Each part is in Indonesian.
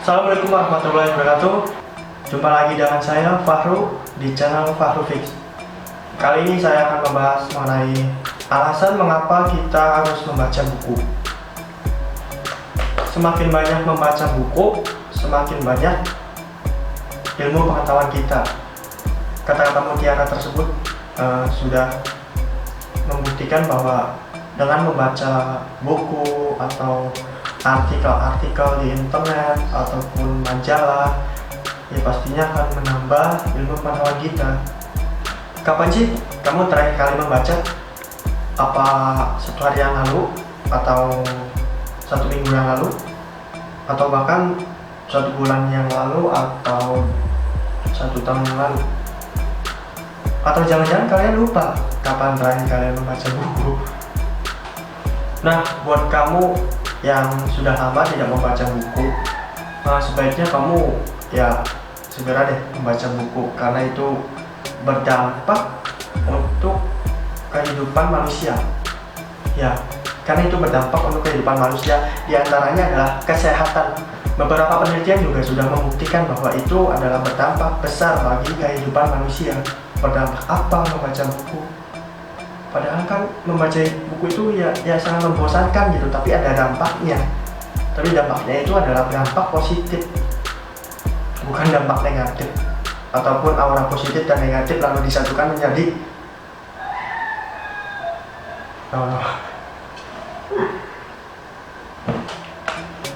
Assalamualaikum warahmatullahi wabarakatuh. Jumpa lagi dengan saya Fahru di channel Fahru Fix. Kali ini saya akan membahas mengenai alasan mengapa kita harus membaca buku. Semakin banyak membaca buku, semakin banyak ilmu pengetahuan kita. Kata-kata mutiara tersebut sudah membuktikan bahwa dengan membaca buku atau artikel-artikel di internet ataupun majalah, ya pastinya akan menambah ilmu pengetahuan kita. Kapan sih kamu terakhir kali membaca? Apa 1 hari yang lalu, atau 1 minggu yang lalu, atau bahkan 1 bulan yang lalu, atau 1 tahun yang lalu? Atau jangan-jangan kalian lupa kapan terakhir kalian membaca buku? Nah, buat kamu yang sudah lama tidak membaca buku, sebaiknya kamu ya segera deh membaca buku, karena itu berdampak untuk kehidupan manusia. Ya, karena itu berdampak untuk kehidupan manusia. Di antaranya adalah kesehatan. Beberapa penelitian juga sudah membuktikan bahwa itu adalah berdampak besar bagi kehidupan manusia. Berdampak apa membaca buku? Padahal kan membaca buku itu ya sangat membosankan gitu, tapi ada dampaknya. Tapi dampaknya itu adalah dampak positif, bukan dampak negatif, ataupun aura positif dan negatif lalu disatukan menjadi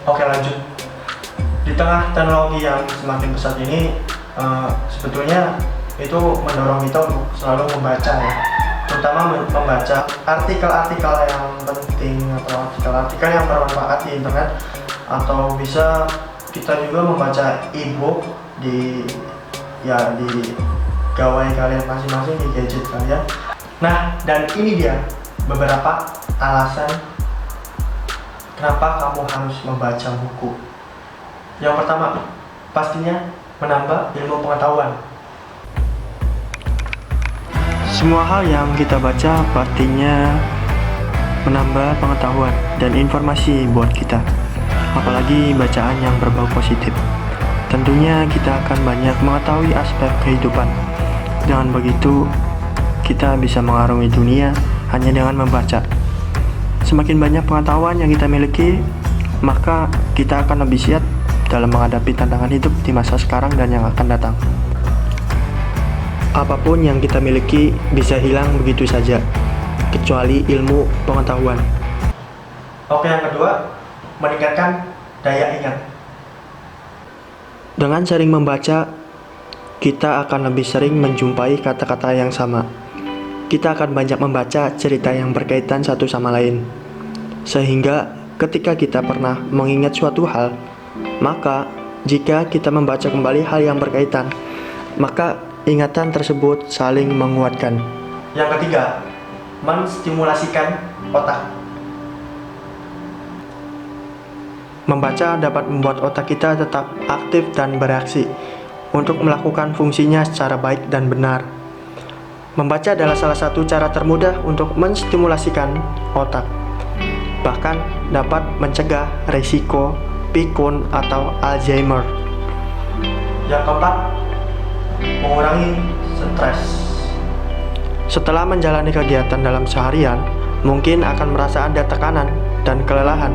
Oke, lanjut. Di tengah teknologi yang semakin pesat ini, sebetulnya itu mendorong kita untuk selalu membaca ya, terutama membaca artikel-artikel yang penting atau artikel-artikel yang bermanfaat di internet, atau bisa kita juga membaca e-book di gawai kalian masing-masing, di gadget kalian. Nah, dan ini dia beberapa alasan kenapa kamu harus membaca buku. Yang pertama, pastinya menambah ilmu pengetahuan. Semua hal yang kita baca pastinya menambah pengetahuan dan informasi buat kita, apalagi bacaan yang berbau positif. Tentunya kita akan banyak mengetahui aspek kehidupan. Dengan begitu, kita bisa mengarungi dunia hanya dengan membaca. Semakin banyak pengetahuan yang kita miliki, maka kita akan lebih siap dalam menghadapi tantangan hidup di masa sekarang dan yang akan datang. Apapun yang kita miliki bisa hilang begitu saja, kecuali ilmu pengetahuan. Oke, yang kedua, meningkatkan daya ingat. Dengan sering membaca, kita akan lebih sering menjumpai kata-kata yang sama. Kita akan banyak membaca cerita yang berkaitan satu sama lain, sehingga ketika kita pernah mengingat suatu hal, maka jika kita membaca kembali hal yang berkaitan, maka ingatan tersebut saling menguatkan. Yang ketiga, menstimulasikan otak. Membaca dapat membuat otak kita tetap aktif dan bereaksi untuk melakukan fungsinya secara baik dan benar. Membaca adalah salah satu cara termudah untuk menstimulasikan otak. Bahkan dapat mencegah risiko pikun atau Alzheimer. Yang keempat, mengurangi stres. Setelah menjalani kegiatan dalam seharian, mungkin akan merasa ada tekanan dan kelelahan.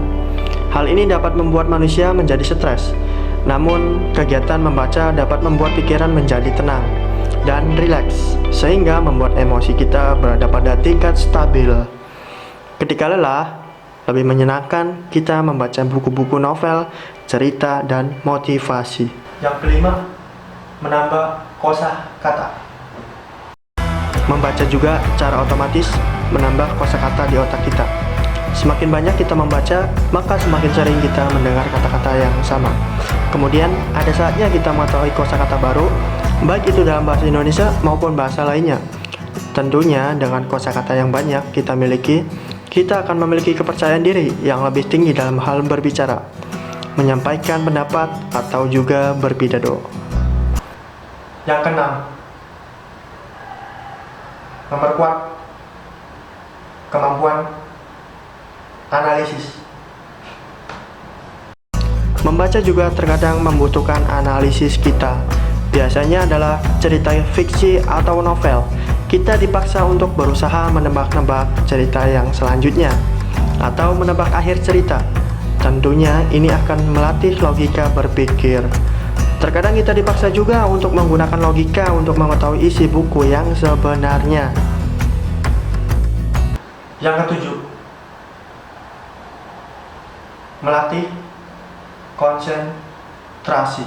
Hal ini dapat membuat manusia menjadi stres. Namun, kegiatan membaca dapat membuat pikiran menjadi tenang dan rileks, sehingga membuat emosi kita berada pada tingkat stabil. Ketika lelah, lebih menyenangkan kita membaca buku-buku novel, cerita, dan motivasi. Yang kelima, menambah kosakata. Membaca juga secara otomatis menambah kosakata di otak kita. Semakin banyak kita membaca, maka semakin sering kita mendengar kata-kata yang sama. Kemudian ada saatnya kita mengetahui kosakata baru, baik itu dalam bahasa Indonesia maupun bahasa lainnya. Tentunya dengan kosakata yang banyak kita miliki, kita akan memiliki kepercayaan diri yang lebih tinggi dalam hal berbicara, menyampaikan pendapat, atau juga berpidato. Yang keenam, memperkuat kemampuan analisis. Membaca juga terkadang membutuhkan analisis kita. Biasanya adalah cerita fiksi atau novel. Kita dipaksa untuk berusaha menebak-nebak cerita yang selanjutnya atau menebak akhir cerita. Tentunya ini akan melatih logika berpikir. Terkadang kita dipaksa juga untuk menggunakan logika untuk mengetahui isi buku yang sebenarnya. Yang ketujuh, melatih konsentrasi.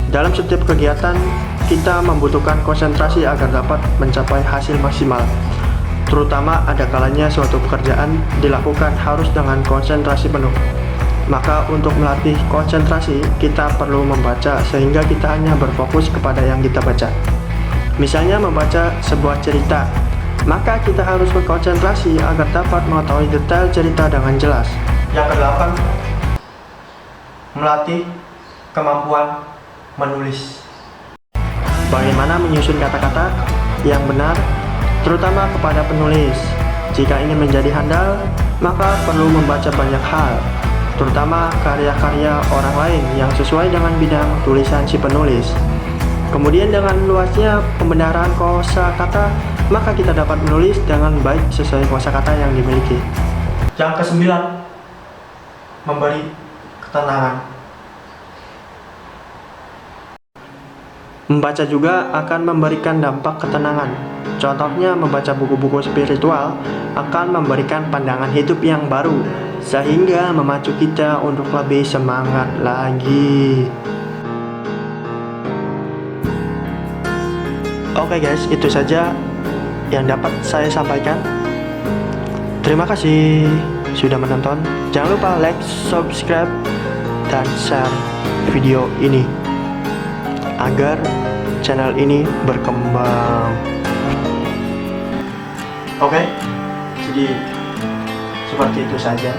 Dalam setiap kegiatan, kita membutuhkan konsentrasi agar dapat mencapai hasil maksimal. Terutama ada kalanya suatu pekerjaan dilakukan harus dengan konsentrasi penuh. Maka untuk melatih konsentrasi, kita perlu membaca sehingga kita hanya berfokus kepada yang kita baca. Misalnya membaca sebuah cerita, maka kita harus berkonsentrasi agar dapat mengetahui detail cerita dengan jelas. Yang kedelapan, melatih kemampuan menulis. Bagaimana menyusun kata-kata yang benar, terutama kepada penulis. Jika ingin menjadi handal, maka perlu membaca banyak hal, terutama karya-karya orang lain yang sesuai dengan bidang tulisan si penulis. Kemudian dengan luasnya pembenaran kosakata, maka kita dapat menulis dengan baik sesuai kosakata yang dimiliki. Yang kesembilan, memberi ketenangan. Membaca juga akan memberikan dampak ketenangan. Contohnya membaca buku-buku spiritual akan memberikan pandangan hidup yang baru, sehingga memacu kita untuk lebih semangat lagi. Oke guys, itu saja yang dapat saya sampaikan. Terima kasih sudah menonton. Jangan lupa like, subscribe, dan share video ini agar channel ini berkembang. Oke, jadi seperti itu saja.